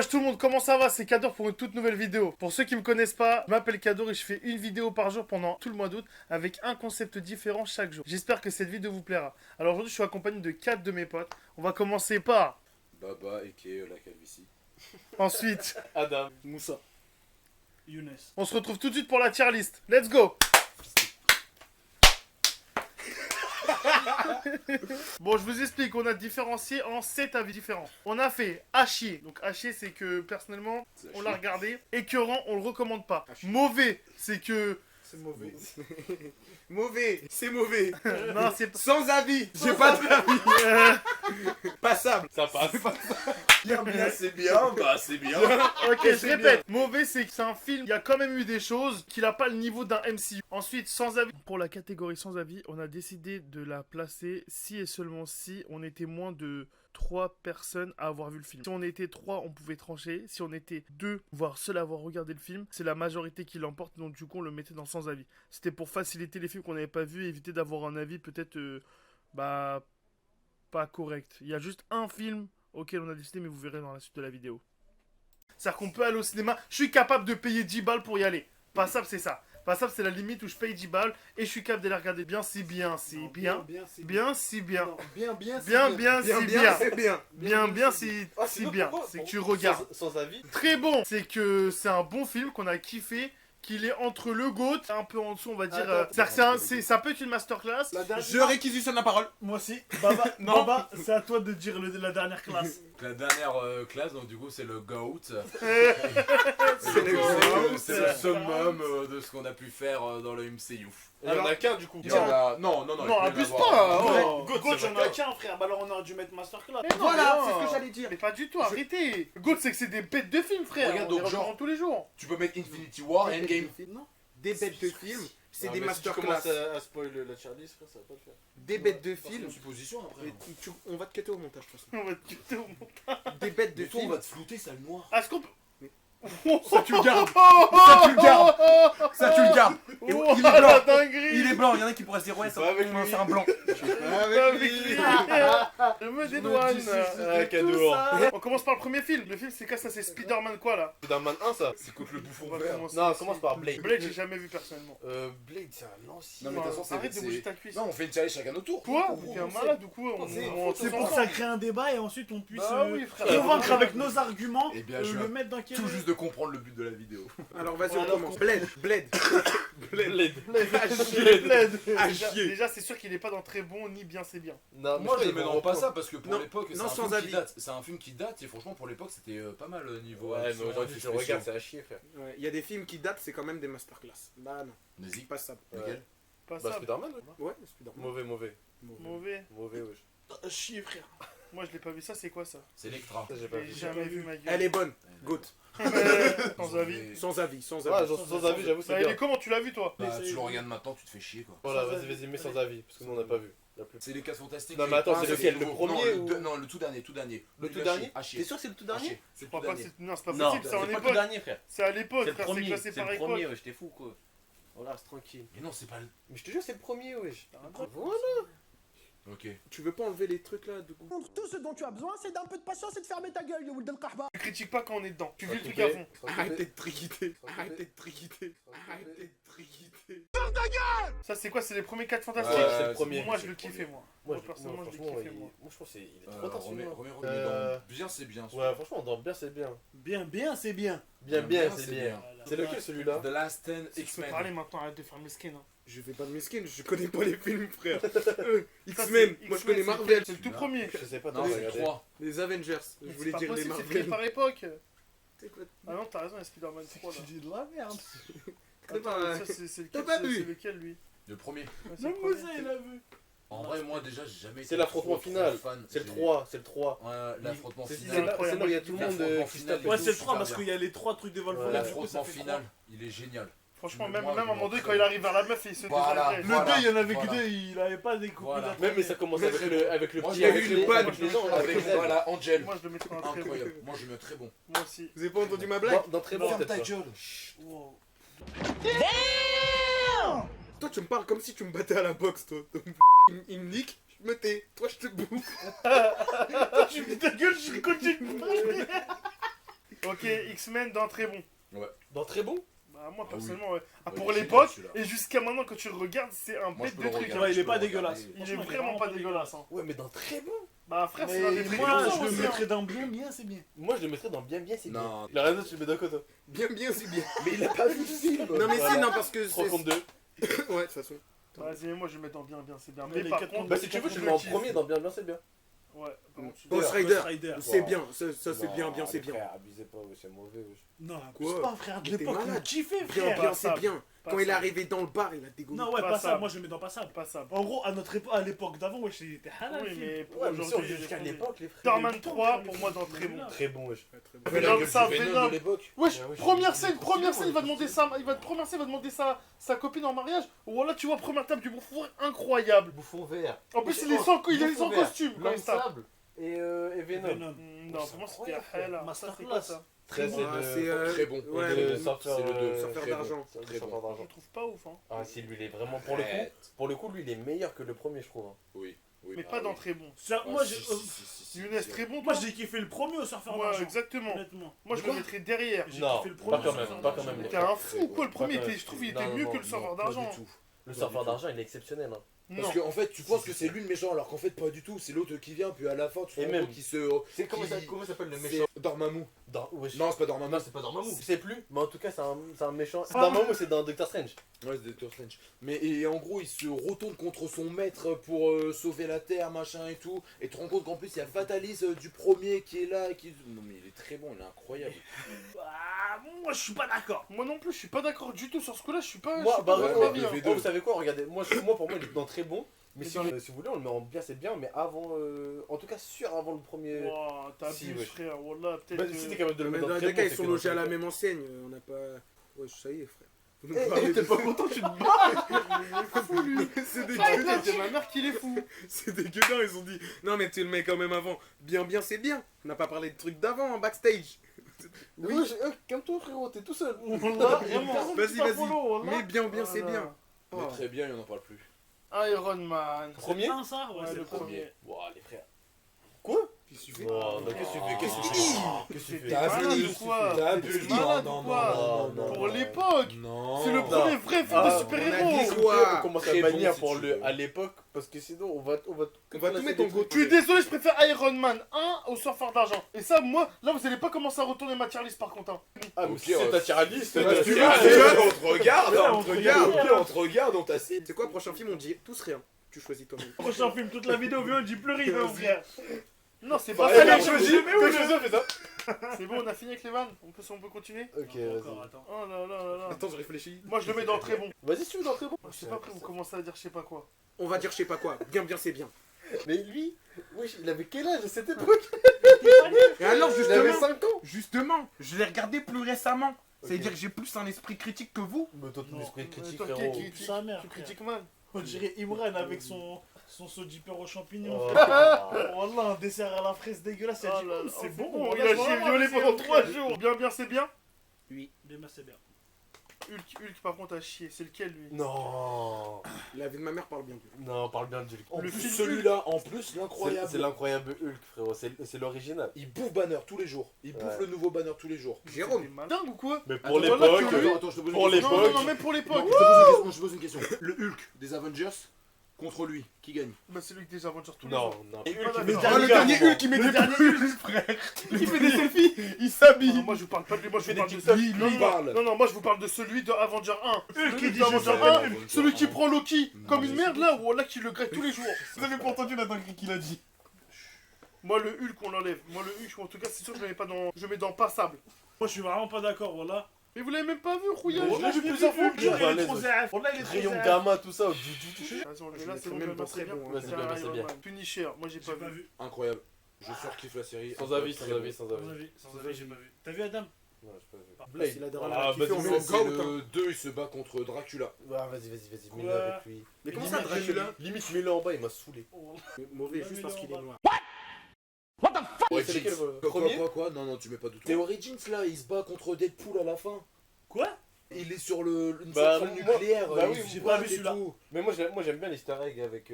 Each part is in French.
tout le monde, comment ça va? C'est Kador pour une toute nouvelle vidéo. Pour ceux qui me connaissent pas, je m'appelle Kador et je fais une vidéo par jour pendant tout le mois d'août avec un concept différent chaque jour. J'espère que cette vidéo vous plaira. Alors aujourd'hui je suis accompagné de 4 de mes potes. On va commencer par... Baba et la calvitie. Ensuite, Adam. Moussa. Younes. on se retrouve tout de suite pour la tier list. Let's go! Bon, je vous explique, on a différencié en 7 avis différents. On a fait à chier. Donc à chier, c'est que personnellement, on l'a regardé. Écœurant, on le recommande pas. Mauvais, c'est que... C'est mauvais. Mauvais, c'est mauvais. Non, c'est pas... Sans avis, j'ai pas d'avis. Passable. Ça passe. Bien, C'est bien, bah c'est bien. Ok, je c'est répète. Mauvais, c'est que c'est un film, il y a quand même eu des choses qu'il a pas le niveau d'un MCU. Ensuite, sans avis. Pour la catégorie sans avis, on a décidé de la placer si et seulement si on était moins de 3 personnes à avoir vu le film. Si on était 3, on pouvait trancher. Si on était 2, voire seul à avoir regardé le film, c'est la majorité qui l'emporte. Donc du coup, on le mettait dans sans avis. C'était pour faciliter les films qu'on n'avait pas vus et éviter d'avoir un avis peut-être pas correct. Il y a juste un film auquel on a décidé, mais vous verrez dans la suite de la vidéo. C'est-à-dire qu'on peut aller au cinéma. Je suis capable de payer 10 balles pour y aller. Passable, c'est ça. Passable, c'est la limite où je paye 10 balles et je suis capable de les regarder bien, c'est bien, c'est bien. Bien, c'est bien. Bien, bien, Bien, bien, c'est bien. c'est bien. Bien, bien, c'est bien. C'est que tu regardes. Sans avis. Très bon. C'est que c'est un bon film qu'on a kiffé. Qu'il est entre le GOAT, un peu en dessous, on va dire. C'est-à-dire que ça peut être une masterclass. Je réquisitionne la parole. Moi aussi. Baba, Non. Baba, c'est à toi de dire la dernière classe. La dernière classe, donc du coup c'est le GOAT. C'est le C'est le summum de ce qu'on a pu faire dans le MCU. Il y en a qu'un du coup. Il y en a... Non, Non, abuse pas. Oh. Goat, j'en ai qu'un, frère. Bah alors on aurait dû mettre Masterclass. Mais non, Voilà, mais non. c'est ce que j'allais dire. Mais pas du tout, arrêtez. GOAT, c'est que c'est des bêtes de films, frère. Regarde, On les donc, genre- regarde tous les jours. Tu peux mettre Infinity War et Endgame. Non. Des bêtes de films, c'est Non, des mais si tu masterclass. commences à spoiler la Charlie, frère, ça va pas le faire. Des bêtes de C'est films. une supposition après. Mais on va te cutter au montage, de toute façon. On va te quitter au montage. Des bêtes de Mais toi on films. va te flouter, sale noir. Est-ce qu'on peut... Ça, tu le gardes. Ça, tu le gardes. Ça, tu le gardes. Et Oh, il est la blanc. dinguerie. Il est blanc. Il y en a qui pourraient se dire, ouais, ça Pas avec va lui. faire un blanc. Avec lui. Je me dédouane. Ah, cadeau. On commence par le premier film. Le film, c'est quoi ça? C'est Spider-Man quoi là? Spider-Man 1, ça. C'est contre le On bouffon va vert. commencer Non, ici. commence par Blade. Blade, j'ai jamais vu personnellement. Blade, c'est un ancien. Non, mais de toute façon, c'est- Arrête de bouger ta cuisse. Non, on fait une challenge chacun notre tour. Quoi? T'es un malade ou quoi? C'est pour que ça crée un débat et ensuite on puisse Bah oui, frère. convaincre avec nos arguments Eh bien, je le viens mettre dans quel... tout juste de comprendre le but de la vidéo. Alors, vas-y, on commence. Blade. Blade. Blade. À Déjà, chier. déjà, c'est sûr qu'il est pas dans très bon ni bien c'est bien. Non, Moi je ils le mets vont dans pas reprendre. ça parce que pour Non, l'époque c'est non, un sans film qui avis. date. C'est un film qui date et franchement pour l'époque c'était pas mal niveau. Ouais, mais action, aujourd'hui, effets tu le regardes, spéciaux. c'est à chier, frère. Ouais, il y a des films qui datent, c'est quand même des masterclass. Bah non, Vas-y. pas ça. Lequel? Pas Bah, ça. Spider-Man, ouais. Ouais, Spider-Man. Mauvais. Mauvais. Mauvais, wesh. Chier, frère. Moi, je l'ai pas vu. Ça, c'est quoi ça? C'est Electra. Ça, j'ai pas J'ai vu. jamais vu ma gueule. Elle est bonne. Goat. Sans avis. Sans avis, sans Ouais, avis. sans avis, j'avoue, c'est Bah, il bien. est comment? Tu l'as vu toi? Bah tu le regardes maintenant, tu te fais chier quoi. Voilà, vas-y, mets sans avis, parce que nous on n'a pas vu. La plus- C'est les 4 fantastiques. Non, mais attends, Ah, c'est lequel, le nouveau. premier Non, ou- non, le tout dernier, tout dernier. Le Nul tout à dernier chier, à chier. T'es sûr que c'est le tout À dernier chier. C'est Je le crois tout pas. dernier. Non, c'est pas Non, possible. C'est en c'est pas le époque. dernier, frère. C'est à l'époque. C'est le frère, premier, classé c'est par le époque. premier, ouais, j'étais fou, quoi. Voilà, c'est tranquille. Mais non, c'est pas le. Mais je te jure, c'est le premier, wesh. Voilà. Ok. Tu veux pas enlever les trucs là, du coup? Tout ce dont tu as besoin, c'est d'un peu de patience et de fermer ta gueule, Youl Del Kahba. Tu critiques pas quand on est dedans. Tu vis le S'il te truc à plaît. fond. Arrêtez de triquiter. Arrêtez de triquiter. Arrêtez de triquiter. Ça, c'est quoi? C'est les premiers 4 Ouais, fantastiques? c'est le premier. Moi, je le kiffais, moi. Moi, Moi, personnellement, je le franchement, kiffais, moi. moi, je pense qu'il est trop tard, Remets, celui-là. remets dans bien, c'est bien. Ouais, franchement, dans bien, c'est bien. Bien, c'est bien. Bien, c'est bien. C'est Voilà. lequel celui-là? The Last 10 Si tu peux parler X-Men. maintenant, arrête de faire mes skins. Hein. Je vais pas de mesquine, je connais pas les films, frère. Ça, X-Men, c'est- moi je X-Men, connais Marvel. C'est le tout premier. Je sais pas, Non, t'as c'est le regardé. 3. Les Avengers. Je Mais voulais c'est pas dire les possible, c'est fait Marvel. par époque. C'est quoi? Ah non, t'as raison, il y a Spider-Man 3 là. Tu dis de la merde. C'est pas- Attends, ça, c'est T'as lequel, pas c'est vu lequel lui? Le premier. Ouais, c'est Même le premier. Moussa, il a vu. En vrai, moi déjà, j'ai jamais été. C'est l'affrontement trop final. fan. C'est le J'ai- 3, c'est le 3. Ouais, l'affrontement C'est final. là où il y a tout le monde L'affrontement qui se final, tape. il Ouais, est c'est le super 3 parce bien. qu'il y a les 3 trucs de Wolverine. Ouais, du coup, ça L'affrontement fait final, il est génial. Franchement, Moi, même à un moment donné, je quand il arrive vers la meuf, il se Voilà. désintéresse. Le 2, il y en avait Voilà. que 2, il avait pas des coupes Voilà. Même, mais ça commence avec le Moi, petit. j'ai avec vu les- une panne. avec les gens, Avec les ailes. voilà, Angel. Moi, je le mettrais en très bon. Incroyable. Moi, je mets très bon. Moi aussi. Vous avez pas entendu ma blague? Dans très bon, Ferme ta peut-être. gueule. Wow. Toi tu me parles comme si tu me battais à la boxe, toi. Il me nique, je me tais. Toi je te bouffe. Tu me dis ta gueule, je continue. Ok, X-Men dans très bon. Dans très bon. Bah, moi Ah personnellement, ouais. Ah, Ouais, pour j'ai l'époque, celui-là. et jusqu'à maintenant, quand tu le regardes, c'est un Moi, bête je peux de le truc. regarder. hein. Ouais, il est je pas peux le dégueulasse. regarder. Il est Franchement, vraiment pas dégueulasse. Hein. Ouais, mais dans très bon. Bah, frère, c'est Mais l'un des très Moi, bons je le aussi, hein. mettrais dans bien, c'est bien. Moi, je le mettrais dans bien, c'est bien. Non. La raison, tu le mets d'un côté. Bien, c'est bien. Mais il a pas vu le film. Non, mais si, non, parce que Je te compte c'est. deux. Ouais, de toute façon. Vas-y, mais moi je vais mettre dans bien, c'est bien. Ouais, Mais les par quatre contre, contre- Bah, si tu veux, je le mets en kiffe. premier dans bien, c'est bien. Ouais, par contre, je- Ghost Ghost Rider, Rider. c'est Wow. bien. Ça, c'est bien, c'est bien. Frère, abusez pas, ouais, c'est mauvais. wesh. Non, Quoi c'est pas frère de Mais t'es l'époque, malade. on kiffait, Bien, frère. c'est bien. Pas Quand il est ça. arrivé dans le bar, il a dégoûté. Non, ouais, Pas pas ça. ça. Moi, je le mets dans pas ça. Pas ça. En gros, à notre époque, à l'époque d'avant, wesh, il était halal. Oui, le film. mais pour Ouais, mais si on aujourd'hui, jusqu'à j'ai fondé. l'époque, les frères. Starman 3, pour moi, dans très bon. Très bon, wesh. Mais dans ça, Venom. de l'époque. Wesh, Ouais, ouais, première j'ai- scène, il va demander ça, première scène, il va demander ça, sa copine en mariage. Voilà, tu vois, première table du bouffon, incroyable. Bouffon vert. En plus, il est sans costume quand L'homme il se tape. sable. Et Venom. Venom. Non, pour moi, c'était Hell. Masterclass. Ça. Très Ouais, bon. c'est très bon. Ouais, Le le- surfeur, c'est le deux. surfeur Très bon. d'argent. Le Très surfeur bon. Je d'argent. trouve pas ouf, hein. Ah, si, lui, il est vraiment pour le coup, lui, il est meilleur que le premier, je trouve. hein. Oui. Oui. Mais pas dans très bon. Ça, Ah, moi, si, j'ai si, Younes, si. très bon, moi, toi. j'ai kiffé le premier au surfeur Ouais, d'argent. exactement. Honnêtement. Moi, je le mettrais derrière. J'ai Non, kiffé le premier pas quand surfeur même, pas quand d'argent. même. T'es un fou ou quoi? Le premier, Pas je trouve, il était non, mieux non, que le serveur Pas d'argent. du tout. Le surfeur d'argent, il est exceptionnel. hein. Non. Parce qu'en fait, tu penses que c'est lui le méchant, alors qu'en fait, pas du tout. C'est l'autre qui vient, puis à la fin, tu te Et rends même- compte qu'il se. C'est comment Comment s'appelle le C'est Dormammu. wesh. Non, c'est pas Dormammu. Non, c'est pas Dormammu. Je sais plus, mais en tout cas, c'est un méchant. Ah. Dormammu, c'est dans Doctor Strange. Ouais, c'est Doctor Strange. Mais et en gros, il se retourne contre son maître pour sauver la Terre, machin et tout. Et tu te rends compte qu'en plus, il y a Fatalis du premier qui est là. Non, mais il est très bon, il est incroyable. Ah, moi, je suis pas d'accord. Moi non plus, je suis pas d'accord du tout sur ce coup-là. Je suis pas. Moi, je suis bah, pas ouais, d'accord ouais, avec mais lui, hein. V2. Oh, vous savez quoi, regardez, moi pour moi, il est dans très bon. Mais Mais si, dans les- si vous voulez, on le met en bien, c'est bien, mais avant. En tout cas, sûr, avant le premier. Ouah, Si, t'abuses, wesh. frère. Wallah, Bah, peut-être. si que- t'es capable de le Mais mettre dans dans les très cas, bon, ils c'est sont que logés à dans la très même enseigne. On n'a pas. Ouais, ça y est, frère. Vous nous bon. parlez T'es de- pas content, tu te C'est des Ah, gueudins. c'est ma mère qui est fou. C'est des gueudins, ils ont dit. Non, mais tu le mets quand même avant. Bien, c'est bien. On n'a pas parlé de trucs d'avant en backstage. Oui, calme-toi, frérot, t'es tout seul. Wallah, vraiment. Vas-y, Pas vas-y. follow, wallah. Mais bien, c'est Voilà. bien. Mais Oh. très bien, il en parle plus. Iron Man. Premier Non, ça, ouais, Ouais, c'est le le premier. Ouah, les frères. Quoi Qu'est-ce que tu fais Non, qu'est-ce que tu fais Qu'est-ce que tu fais Qu'est-ce que tu fais T'es malade ou quoi? T'abuses. T'es malade Non, ou quoi? non, non, Pour non. l'époque. Non. C'est le premier vrai film Ah, de on a super-héros. dit quoi? On commence à Très bannir bon, si pour tu le veux. à l'époque, parce que sinon on va On va tout mettre en go. Je suis désolé, je préfère Iron Man 1 au surfeur d'argent. Et ça, moi, là, vous allez pas commencer à retourner ma tier list par contre. Hein. Ah, mais Ok, si c'est ouais. ta tier list, Ouais, ta tu tier vois, list. on te regarde, Ouais, on te regarde, regarde. on te regarde, on t'assied. C'est quoi, prochain film, on dit tous rien. Tu choisis toi-même. Prochain film, toute la vidéo, viens, on dit plus rien, mon frère. Non, c'est Bah, pas allez, ça. on choisit. Fais ça. C'est bon, on a fini avec les vannes. On peut continuer. Ok, Encore, vas-y. attends. Oh là là là là. Attends, je réfléchis. Moi, je le mets dans très bon. Vas-y, si tu veux d'entrer bon. Je sais pas après, vous commencez à dire je sais pas quoi. On va dire je sais pas quoi. Bien, c'est bien. Mais lui, wesh, il avait quel âge à cette époque Et alors, Il avait justement, 5 ans. je l'ai regardé plus récemment. Ok. C'est-à-dire que j'ai plus un esprit critique que vous. Mais toi, ton Non. esprit critique, Toi, frérot. qui critique, Sa mère, tu frère. critiques mal. On dirait Imran avec son sojiper aux champignons. Oh. frère. Wallah, un dessert à la fraise dégueulasse. Il a Oh dit, là là, c'est oh, bon. il a givrolé pendant 3 jours. Bien, c'est bien. Bien, c'est bien. Hulk, par contre, a chié. C'est lequel lui? Non. La vie de ma mère parle bien. Non, parle bien de Hulk. En Le plus, film celui-là, en plus, C'est l'incroyable. l'incroyable Hulk, frérot. C'est l'original. Il bouffe Banner tous les jours. Il bouffe Ouais. le nouveau Banner tous les jours. Jérôme. T'es malade ou quoi? Mais Attends, pour voilà l'époque. que lui- Attends, je te pose une Pour question. Non, l'époque. non, même pour l'époque. Je te pose une question. Le Hulk des Avengers contre lui, qui gagne? Bah, c'est lui qui des Avengers tous les Non, jours. non. Et Hulk, pas il met d'accord. des Oh, le regards, dernier moi. Hulk, il met Le des dernier Hulk, frère. Il fait des selfies. Il s'habille. Non, moi je vous parle pas de lui, moi je vous parle de TikTok. celui. Lui, il parle. Non, moi je vous parle de celui de Avenger 1. Hulk, Celui il dit de je Avenger s'appelle 1, celui qui prend Loki comme une merde là, ou là qui le grève tous les jours. Vous avez pas entendu la dinguerie qu'il a dit. Moi le Hulk on l'enlève. Moi le Hulk, en tout cas c'est sûr que je le mets pas dans. Je le mets dans passable. Moi, je suis vraiment pas d'accord, voilà. Mais vous l'avez même pas vu, Rouillard. Mais je l'ai vu plusieurs fois. Il est Balèze, trop ouais. zéaf. Wallah, il est trop Rayon zéaf. gamma, tout ça. Vas-y, on le met là, c'est bon, même même pas très très bien. bon, hein. Vas-y, bien, c'est Iron bien. Man. Punisher, moi j'ai J'ai pas pas vu. vu. Incroyable. Je surkiffe la série. Sans avis, sans Très avis, bon. sans Sans avis. avis, sans avis, j'ai pas vu. T'as vu Adam? Non, j'ai pas vu. Blade. Il a derrière Ah, la kiffé, vas-y, on met Ça, en c'est gout, hein. le 2, il se bat contre Dracula. Ah, vas-y, mets-le Quoi avec lui. Mais comment ça, Limite, Dracula? Limite, mets-le en bas, il m'a saoulé. Mauvais, Ouais, juste mais parce là, qu'il on est va- noir. C'est lequel, Quoi, premier quoi Non, tu mets pas du tout. T'es C'est Origins là, il se bat contre Deadpool à la fin. Quoi? Il est sur une Bah, centrale moi- nucléaire. bah il oui, se j'ai bat pas vu et celui-là. tout. Mais moi j'aime bien l'easter egg avec.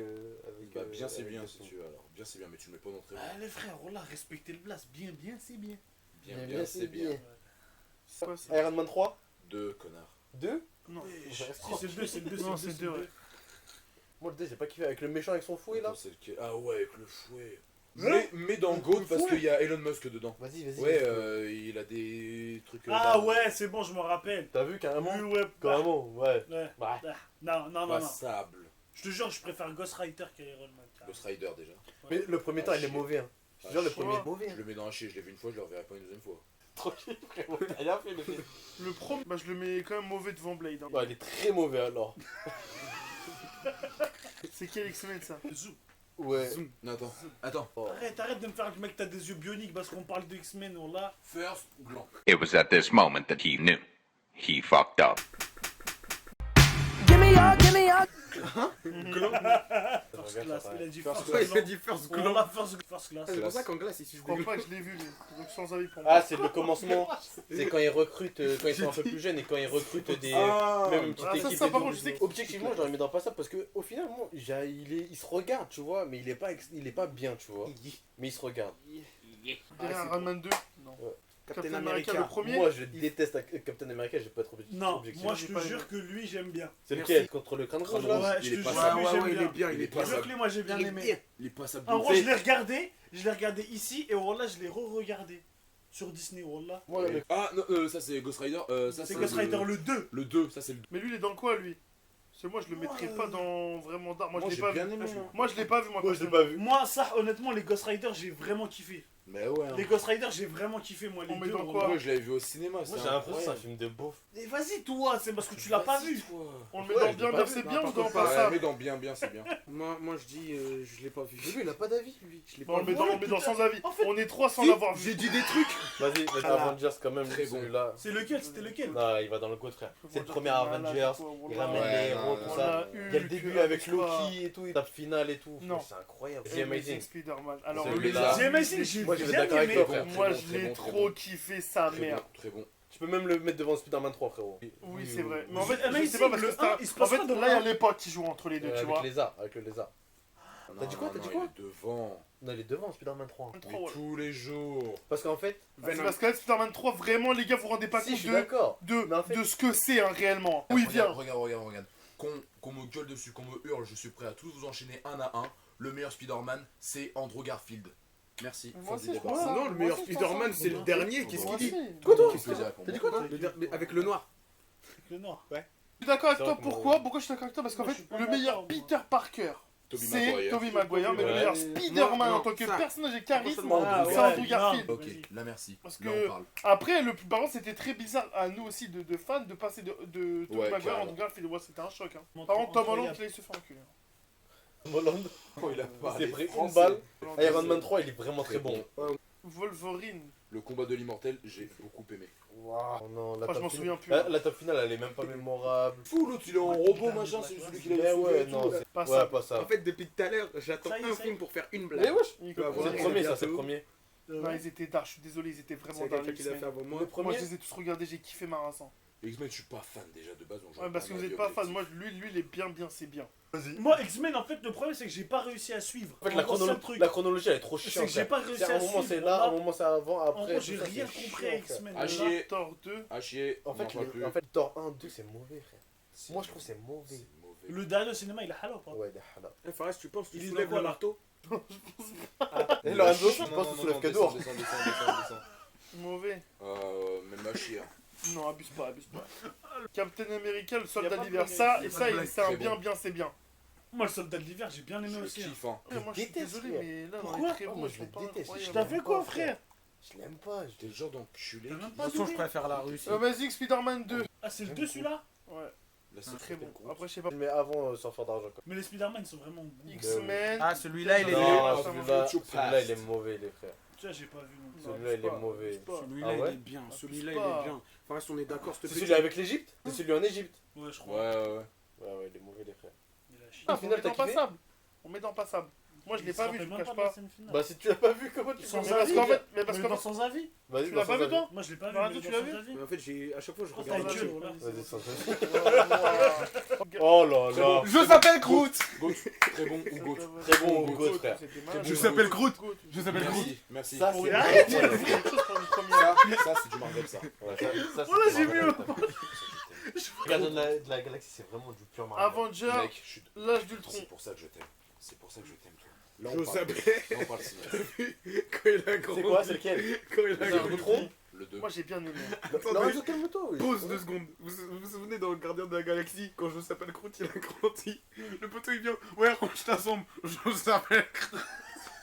Bah, bien, c'est avec bien le si son. tu veux alors. Bien, c'est bien, mais tu le mets pas dans très Ah, les frères, wallah, respectez le blast. Bien, c'est bien. bien, c'est bien. Ouais. Quoi, c'est- Iron Man 3 2, connard. 2 Non. Si, c'est le 2, c'est le 2. Non, c'est le 2, ouais. Moi le 2 j'ai pas kiffé avec le méchant avec son fouet là. Attends, c'est lequel Ah ouais, avec le fouet. Hein Mais dans Goat, parce fouet qu'il y a Elon Musk dedans. Vas-y. Ouais, il a des trucs. Ah d'armes. ouais, c'est bon, je me rappelle. T'as vu carrément Oui, ouais. Carrément, ouais. Ouais. Bah. Non, non, non, non. Passable. Je te jure, je préfère Ghost Rider qu'Iron Man. Ghost Rider déjà. Mais le premier temps il est mauvais hein. Je te jure le chier. premier est mauvais. Je le mets dans un chier, je l'ai vu une fois, je le reverrai pas une deuxième fois. Tranquille frérot, t'as rien fait le film. Le premier, bah, je le mets quand même mauvais devant Blade. hein. Bah il est très mauvais alors. C'est quel X-Men ça? Zou. Ouais. Non, attends. Oh. Arrête de me faire le mec, t'as des yeux bioniques parce qu'on parle de X-Men, on l'a. First Blanc. It was at this moment that he knew. He fucked up. First class, il a dit First first Ouais, class. il a dit first On glow. l'a first class. C'est pour ça qu'en glace, il suce Je des crois gueules. pas que je l'ai vu, mais donc sans avis pour moi. Ah c'est le commencement. C'est quand ils recrutent, quand ils sont un peu plus jeunes et quand ils recrutent des... Même une petite Ah, ça, équipe ça, et par tout. contre, je sais que- Objectivement j'aurais mis dans pas ça parce que au final moi, il se regarde tu vois mais il est pas bien tu vois. Mais il se regarde. Derrière Iron Man 2. Non. Captain Captain America, America. le premier. Moi je déteste Captain America, je vais pas être Non, objectif. moi je J'ai pas te aimé. jure que lui j'aime bien. C'est Merci. lequel contre le crâne rouge Crâne là rouge. Ouais, il je est te pas jure ça. que lui Ouais, j'aime ouais, il est bien. bien, il est pas bien. Je jure que lui, moi j'ai bien Il est aimé. bien. Il est pas ça. En gros, je l'ai regardé ici et Wallah, je l'ai re-regardé sur Disney, Wallah. Moi, le- Ah, non, ça c'est Ghost Rider. Ça C'est Ghost Rider le 2. Le 2, ça c'est le. Mais lui, il est dans quoi lui? Parce que moi, je le mettrais pas dans vraiment d'art. Moi, je l'ai j'ai pas bien vu. aimé. hein. Moi, je l'ai pas vu. Moi, Moi je l'ai personnellement. pas vu. Moi, ça, honnêtement, les Ghost Rider, j'ai vraiment kiffé. Mais ouais. hein. Les Ghost Rider, j'ai vraiment kiffé, moi, les On met deux. dans Wallah. quoi Ouais, je l'avais vu au cinéma. Moi j'ai l'impression que c'est un film de beauf. Et vas-y, toi, c'est parce que tu l'as pas vu. On le met Ouais, dans je l'ai bien, pas bien, vu. c'est Non, bien par ou dans contre, pas Ouais, ça? mais dans bien, c'est bien. Moi, je dis, je l'ai pas vu. Lui il a pas d'avis lui. Je l'ai Bon, pas on le met vu. dans, on le met dans sans avis. En fait- On est trois sans Si, l'avoir vu. j'ai dit des trucs. Vas-y, Ah là. Avengers quand même Très bon. celui-là. C'est lequel? C'était lequel? Non, il va dans le code frère. C'est le Faut premier dire que Avengers, malade, quoi, il Wallah. ramène Ouais, les héros, non, tout non, ça. non. Il y a le début avec Loki et tout, tape finale et tout. Non. C'est incroyable. Et C'est amazing. Spider-Man. Alors, C'est lui, celui-là. The Amazing, j'ai Moi, je vais bien d'accord avec aimé. toi, frère. moi, Très bon, je très l'ai bon, très trop bon. kiffé sa Très mère. bon, très bon. Tu peux même le mettre devant Spider-Man 3 frérot. Oui, c'est vrai. Mais Mais en fait, je Amazing, sais pas parce que le c'est un- 1, il se en passe fait, quoi dans là, il y a le l'époque qui joue entre les deux, tu Avec vois. les arts, avec le lézard. T'as dit quoi, t'as dit quoi Il est devant. Non, il est devant Spider-Man 3. Mais Trop, ouais. tous les jours. Parce qu'en fait, Ah, c'est parce que là, Spider-Man 3, vraiment, les gars, vous vous rendez pas si compte je suis d'accord. Mais en fait- de ce que c'est hein, réellement. Où il vient. Regarde. Qu'on me gueule dessus, qu'on me hurle, je suis prêt à tous vous enchaîner un à un. Le meilleur Spider-Man, c'est Andrew Garfield. Merci. Moi Fin aussi, du je débat. pense ça. Non, le Moi meilleur aussi, je Spider-Man, pense c'est ça. le dernier. Qu'est-ce Moi qu'il dit aussi. Quoi, toi Qu'est-ce que j'ai à T'as dit comprendre quoi Avec le noir. Le noir. Je suis d'accord avec C'est toi, vrai que moi- pourquoi je suis d'accord avec toi? Parce qu'en Moi, je fait, suis pas le d'accord, meilleur moi. Peter Parker, Tobey c'est Maguire. Tobey Maguire, mais le Ouais. meilleur Spider-Man Non, en tant que ça- personnage et charisme, seulement c'est Andrew Andrew Garfield. Garfield. Ok, Vas-y. là merci. Parce Là que- on parle. Après, par contre, c'était très bizarre à nous aussi de fans de passer de Tobey Ouais, Maguire à carrément. Andrew Garfield. Ouais, c'était un choc. Hein. Mon Par contre, Tom Holland, incroyable. là, il se fait enculer. Holland, Oh, il a il parlé s'est pris une français. balle. Holland, Iron Man 3, il est vraiment très bon. Wolverine. Le combat de l'immortel, j'ai beaucoup aimé. Waouh, non, la Ah, je top m'en finale- souviens plus. La top finale, elle est même pas mémorable. Fou, l'autre il est en robot machin, c'est celui qui l'a Mais sauvé ouais, et tout, non, là. c'est Pas ouais, ça. pas ça. En fait, depuis tout à l'heure, j'attends Ça y est, un ça y est. film pour faire une Mais blague. wesh, Nico, Tu vas voir. c'est le premier, ça, c'est le premier. Non, ils étaient dark, je suis désolé, ils étaient vraiment C'est dark. quelqu'un qui l'a fait X-Men. avant moi. Le Moi, premier, je les ai tous regardés, j'ai kiffé ma race. Hein. X-Men, je suis pas fan déjà de base. donc Ouais, parce que vous êtes pas fan. Moi, lui, il est bien, c'est bien. Moi, X-Men, en fait, le problème, c'est que j'ai pas réussi à suivre. en fait, En gros, c'est le truc. la chronologie, elle est trop C'est chiante. que j'ai pas réussi C'est à un moment suivre. c'est là, un moment c'est avant, En après. gros, j'ai tout ça, rien c'est compris à chiant, frère. X-Men. Ah, Voilà. chier. Thor 2. À chier. En on fait, parle plus. en fait, Thor 1, 2, c'est mauvais, frère. Moi, je trouve que c'est mauvais. C'est mauvais. Le dernier au cinéma, il est halal ou pas? Ouais, des halal. Eh, Fares, tu penses, tu Il est soulèves dans quoi, le là marteau? Et Lorenzo, je Non, pense non, que tu non, soulèves que descends, d'or. descends. Mauvais. Même à chier. Non, abuse pas. Captain America, le Y a soldat pas de d'hiver. blague, Ça, y a et pas ça, de blague. c'est un Très bien, bon. c'est bien. Moi, le soldat de l'hiver, j'ai bien Je aimé le aussi. hein. kiffe, hein. Ouais, moi, je suis déteste, désolé, frère. mais là, dans Pourquoi les très bons, Moi, ils je sont le pas déteste. incroyables. Je t'ai fait quoi, pas, frère? Je l'aime pas. T'es le genre d'enculé. T'as même qui- pas De toute façon, je aimé préfère la Russie. Vas-y, Spider-Man 2. Ah, c'est le J'aime 2 celui-là? Ouais, La c'est seule très bon. qui compte. Après, je sais pas. Mais avant, sans faire d'argent. Mais les Spider-Man, ils sont vraiment bons. X-Men. Ah, celui-là, il est Non, nul. Non, ça celui-là, Future celui-là, il est Past. mauvais, les frères. Tu vois, j'ai pas vu non plus. Celui-là, il est mauvais. abuse pas. Celui-là, Ah ouais il est bien. Celui-là, Abuse il pas. est bien. Fares, on est d'accord, s'il te C'est plaît. celui avec l'Egypte C'est celui en Égypte Ouais, je crois. Ouais. Ouais, il est mauvais, les frères. Il a chié. Ah, Au final, on met dans t'as kiffé passable. On met dans passable. Moi, je l'ai Il se pas vu, rappelle je te même cache de la pas. scène finale. Bah, si tu l'as pas vu, comment tu Sans peux Mais parce qu'en fait, mais parce Mais que dans Sans avis? Vas-y, tu l'as dans pas son vu, avis. toi? Moi, je l'ai pas vu. Bah, mais tu dans l'as Sans vu avis. Mais en fait, à chaque fois, je Oh, regarde. ta un gueule, truc. voilà. Vas-y, sans avis. Oh là là. Je s'appelle Groot. Goat, très bon ou Goat. Très bon, Goat, frère. Je s'appelle Groot. Je s'appelle Groot. Merci. Ça, Pour c'est une- Arrête, incroyable. il y a quelque chose pour une premières. Ça c'est du Marvel, ça. Ouais, ça, Voilà, c'est j'ai Marvel. mieux. Gardien de la Galaxie, c'est vraiment du pur Marvel. Avenger, Mec, l'âge d'Ultron. c'est pour ça que je t'aime. C'est pour ça que je t'aime, toi. Là, Je on parle, savais. là, on parle cinéma. Quand il a grandi. C'est quoi, c'est lequel? Quand il a C'est grandi. Ultron. Le 2. Moi j'ai bien aimé. Lorenzo, calme-toi. oui. Pause 2 secondes. Vous vous souvenez dans le Gardien de la Galaxie, quand je s'appelle Groot, il a grandi. Le poteau il vient. Ouais, range ta sombre. Je s'appelle.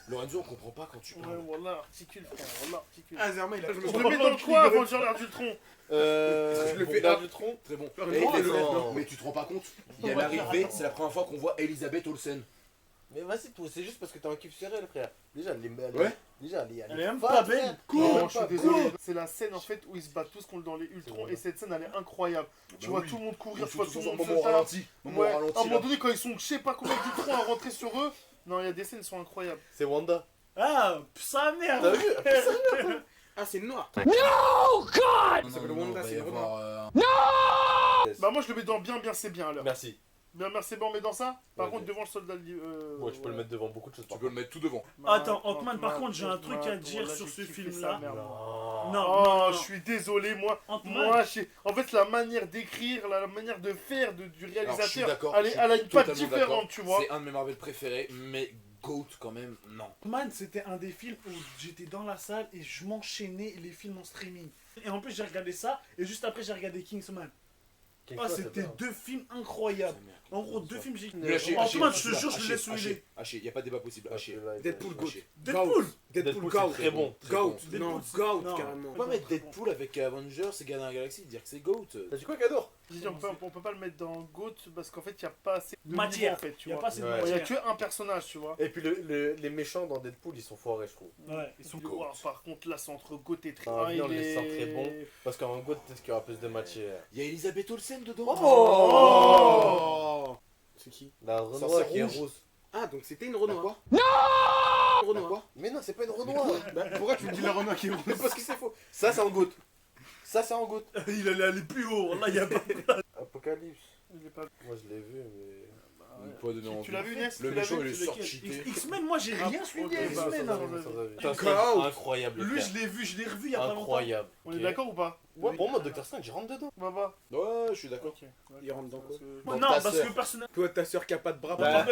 Lorenzo, on comprend pas quand tu Ouais, parles. voilà, articule frère, voilà, articule. Ah, Zerma, il a. On le met dans quoi Avenger, l'âge d'Ultron? Je le fais L'âge up. d'Ultron. Très bon. Non, Et non, les- non. mais tu te rends pas compte, il y a l'arrivée, c'est la première fois qu'on voit Elisabeth Olsen. Mais vas-y, toi, c'est juste parce que t'es un kiff sur elle, frère. Déjà, Ouais. elle est même fat, pas frère. belle. Non, je suis désolé. C'est la scène en fait où ils se battent tous contre dans les Ultrons et cette scène elle est incroyable. Tu vois tout le monde courir, tu vois tout le monde moment se tape. ralenti. Moment Ouais, à un ralenti. moment donné quand ils sont je sais pas combien d'Ultrons à rentrer sur eux. Non, il y a des scènes qui sont incroyables. C'est Wanda. Ah, sa mère. T'as vu? Ah, c'est noir. Non, Ça s'appelle Wanda, c'est le Bah moi je le mets dans bien c'est bien alors. Merci. Bien c'est bon, on met dans ça. Par Ouais, contre ok. devant le soldat Moi, tu peux le mettre devant beaucoup de choses. Tu peux le mettre tout devant. Attends, Ant-Man, par contre, j'ai un truc à dire voilà, sur j'ai ce kiffé film-là. sa mère, moi. Non. Non, Oh, non, je suis désolé, moi. Ant-Man. Moi, en fait, la manière d'écrire, la manière de faire du Alors, je suis réalisateur, d'accord. elle, je suis elle a une patte totalement différente, d'accord. tu vois. C'est un de mes Marvel préférés, mais GOAT quand même, non. Ant-Man, c'était un des films où j'étais dans la salle et je m'enchaînais les films en streaming. Et en plus, j'ai regardé ça et juste après, j'ai regardé Kingsman. Ah, c'était deux films incroyables. En gros, deux films, j'ai. Mais Haché, Ant-Man, Haché, je te jure, je le laisse où il est. Haché, y a pas de débat possible. Haché. Deadpool, GOAT. Haché. Deadpool. Deadpool, c'est GOAT. très bon. GOAT. Très Non, bon. GOAT, Non. carrément. On peut pas mettre Deadpool avec Avengers et Gardien de la Galaxie et dire que c'est GOAT. T'as dit quoi, Cador? Je dis, on peut pas le mettre dans GOAT parce qu'en fait, il n'y a pas assez de Matière. niveau, en fait, tu Il n'y a vois. pas assez de Ouais. Il y a matière. que un personnage, tu vois. Et puis les méchants dans Deadpool, ils sont forts, je trouve. Ouais. Ils sont GOAT. Wow, par contre, là, c'est entre GOAT et très. Ah, on les sent très bons. Parce qu'en God, peut-être qu'il y aura plus de matière. Y a Elisabeth Olsen dedans. Oh. C'est qui? La Ça, Renoir c'est qui est rouge. rose. Ah, donc c'était une Bah Renoir. quoi Une Bah Renoir. quoi Mais non, c'est pas une Renoir. Bah, pourquoi tu me dis la Renoir qui est rouge? Parce que c'est faux. Ça, c'est en God. Ça, c'est en God. Il allait aller plus haut. Là, il y a pas. Apocalypse. Il est pas. Moi, je l'ai vu, mais. Il peut pas donner envie. Tu l'as vu, Ness? Le Tu l'as méchant, vu? il est C'est sorti lequel? cheaté. X-Men, moi, j'ai rien suivi ok, à bah, X-Men. sans hein. avis, Sans avis. Go. C'est un film incroyable. Lui, frère. je l'ai vu il y a pas longtemps. Incroyable. On est Ok. d'accord ou pas? Ouais, pour moi, Doctor Strange, il rentre dedans. Baba. Ouais, je suis d'accord. Ok. Il rentre dans quoi? Moi, Dans non, ta parce sœur. que personnellement. Toi, ta soeur qui a pas de bras. Bah,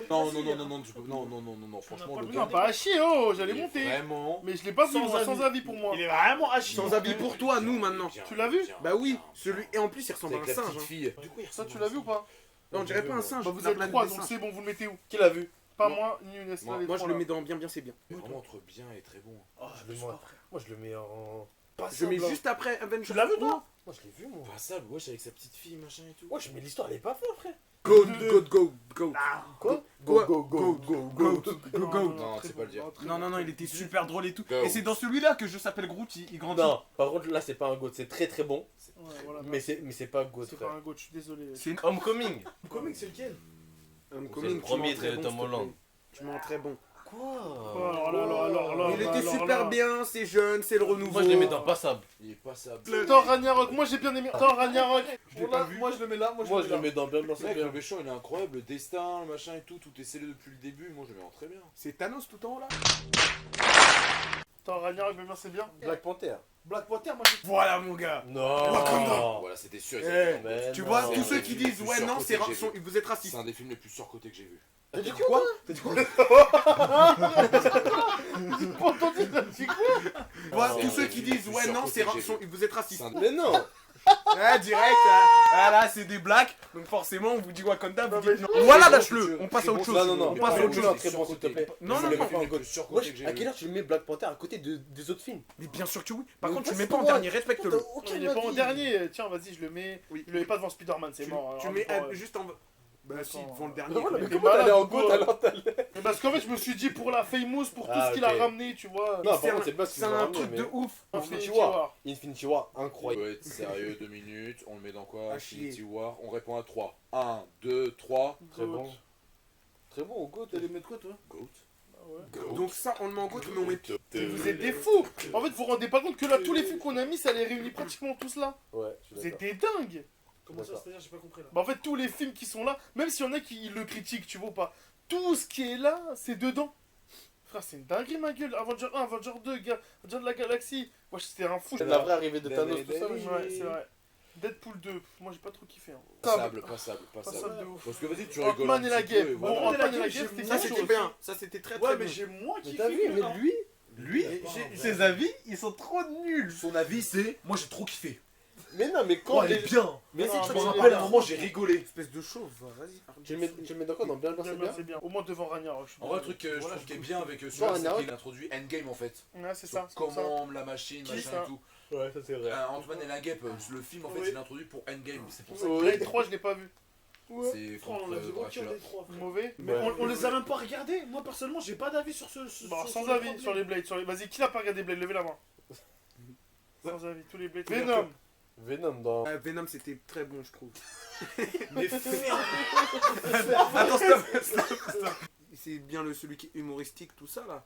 Non, tu peux. Non, franchement, le Non, gars. pas à chier, oh, j'allais il est monter. Vraiment. Mais je l'ai pas vu, Sans moi, sans avis. avis pour moi. Il est vraiment à chier. Sans avis pour toi, nous maintenant. Tu l'as vu? Bah oui, celui. Et en plus, il ressemble à Avec un la singe. petite hein. fille. Du coup, ça, tu l'as vu ou pas? Non, on dirait pas un singe. Bah, vous la êtes planète trois, des donc singes. c'est bon, vous le mettez où? Qui l'a vu? Pas Non. moi, ni Younes, là, les Moi, je trois, le là. mets dans bien, c'est bien. Vraiment entre bien et très bon. Oh, je sais pas, frère. Moi, je le mets en. Je mets juste après Avengers. Tu l'as vu, toi? Moi, je l'ai vu, moi. Pas ça, wesh, avec sa petite fille, machin et tout. Wesh, mais l'histoire, elle est pas folle, frère. Go, go. Quoi? Go, go. Non, très c'est pas le dire. très Non, non, non, il était super drôle et tout. Go. Et c'est dans celui-là que je s'appelle Groot, il grandit. Non, par contre, là, c'est pas un GOAT. C'est très très bon. Ouais, voilà, Mais c'est pas GOAT, c'est pas frère. un goat, je suis désolé. C'est une Homecoming. Le comic, c'est lequel? Homecoming, le premier tu mets en très de bon, Tom s'il te plaît. Holland. Tu mets en très bon. Quoi? Alors là, Il bah, était alors super là. bien, c'est jeune, c'est le renouveau. Moi, je les mets dans passable. Il est pas ça. Thor Ragnarok, moi j'ai bien aimé. Thor Ragnarok. Je l'ai pas vu. Moi je le mets là, Moi, je le mets dans bien, c'est Mec, le bien. méchant il est incroyable, le destin, le machin et tout est scellé depuis le début, moi je le mets en très bien. C'est Thanos tout en haut là. Thor Ragnarok, mais bien c'est bien. Black Panther. Black Panther, moi j'ai. Voilà mon gars. Non. Voilà, c'était sûr. Eh, Mais tu non. vois, C'est tous un ceux des qui films les disent plus ouais non, surcotés que j'ai vous êtes C'est racistes. un des films les plus surcotés que j'ai vu. T'as dit quoi? T'as dit quoi? Tu vois, C'est tous un ceux des qui films les disent plus ouais non, surcotés que j'ai vu. vous êtes racistes. C'est un- Mais non. Ouais, direct. Voilà, c'est des blacks. Donc forcément, on vous dit Wakanda, vous dites non. mais- Voilà, Très lâche-le. bon, On passe à autre chose. Non, non, non. On passe à autre chose. Très bon, s'il te plaît. Non, Je non, le non. mets pas en goal, surcoté Wesh, que j'ai à vu. quelle heure tu le mets Black Panther à côté des autres films? Mais bien sûr que oui. Par Mais contre, tu le parce mets pas en que moi- dernier, respecte-le. Il est pas en dernier. Tiens, vas-y, je le mets. Oui. Je le mets pas devant Spider-Man, c'est mort. Tu alors, mets encore, juste en. Bah si, Attends, devant le dernier. Mais voilà, quand mais même. comment t'allais en du coup, GOAT alors t'allais? Mais parce qu'en fait, je me suis dit pour la Famous, pour tout Ah, ce qu'il a ok. ramené, tu vois. Non, C'est par contre, c'est pas ce c'est qu'ils ont un ramené, truc mais- de ouf. Infinity War. Infinity War, On incroyable. peut être sérieux 2 minutes, on le met dans quoi? À Infinity chier. War, on répond à 3. 1, 2, 3. Très bon. Très bon au GOAT. T'allais mettre quoi, toi? Goat. Ouais. Donc ça, on le met en gauche, mais on met. Vous êtes des fous. En fait, vous vous rendez pas compte que là, tous les films qu'on a mis, ça les réunit pratiquement tous là. Ouais, je Vous suis êtes d'accord. des dingues. Comment ça, D'accord. c'est-à-dire, j'ai pas compris là. Bah en fait, tous les films qui sont là, même s'il y en a qui le critiquent, tu vois pas, tout ce qui est là, c'est dedans. Frère, c'est une dinguerie, ma gueule. Avenger 1, Avenger 2, Avenger de la Galaxie. Moi, c'était un fou. C'est la vraie arrivée de Thanos, tout ça. Ouais, c'est vrai. Deadpool 2, moi j'ai pas trop kiffé. Hein. Passable. Passable de ouf. Parce que vas-y, tu rigoles. Ant-Man un et la petit peu, guêpe. voilà. Bon, Ant-Man et la guêpe, c'était Ça quelque c'était chose. bien, ça c'était très Ouais, très mais bien. j'ai moins Mais kiffé t'as vu, que mais un. lui, ses avis, ils sont trop nuls. Son avis c'est, moi j'ai trop kiffé. Mais non, mais quand elle est bien. Mais Vas-y, non, tu mais me non, rappelles non, un moment, j'ai rigolé. Espèce de chauve, vas-y. Tu le mets dans quoi? Dans bien, bien, Bien, c'est bien, bien. c'est bien. Au moins devant Ragnarok. je suis En vrai, le désolé. truc que je Voilà, trouve qui est trouve bien que- avec Bon, celui-là, c'est Ragnarok. qu'il introduit Endgame en fait. Ouais, c'est Sur ça. c'est ça. comment la machine, Qui machin ça et tout. Ouais, ça c'est vrai. Ant-Man et la guêpe, le film en fait, Oui. il est introduit pour Endgame. C'est pour ça Ouais. que Blade 3, je l'ai pas vu. c'est Oh, on contre a vu aucun Dracula. des trois, frère. Mauvais. Mais Ouais. on les a même pas regardés. Moi personnellement, j'ai pas d'avis sur ce. Bon, sur sans les avis trois sur les Blades. Vas-y, qui n'a pas regardé Blade? Levez la main. Sans avis, tous les Blades. Venom. Venom dans. Venom c'était très bon je trouve. Mais ferme. Attends, stop. C'est bien celui qui est humoristique, tout ça là.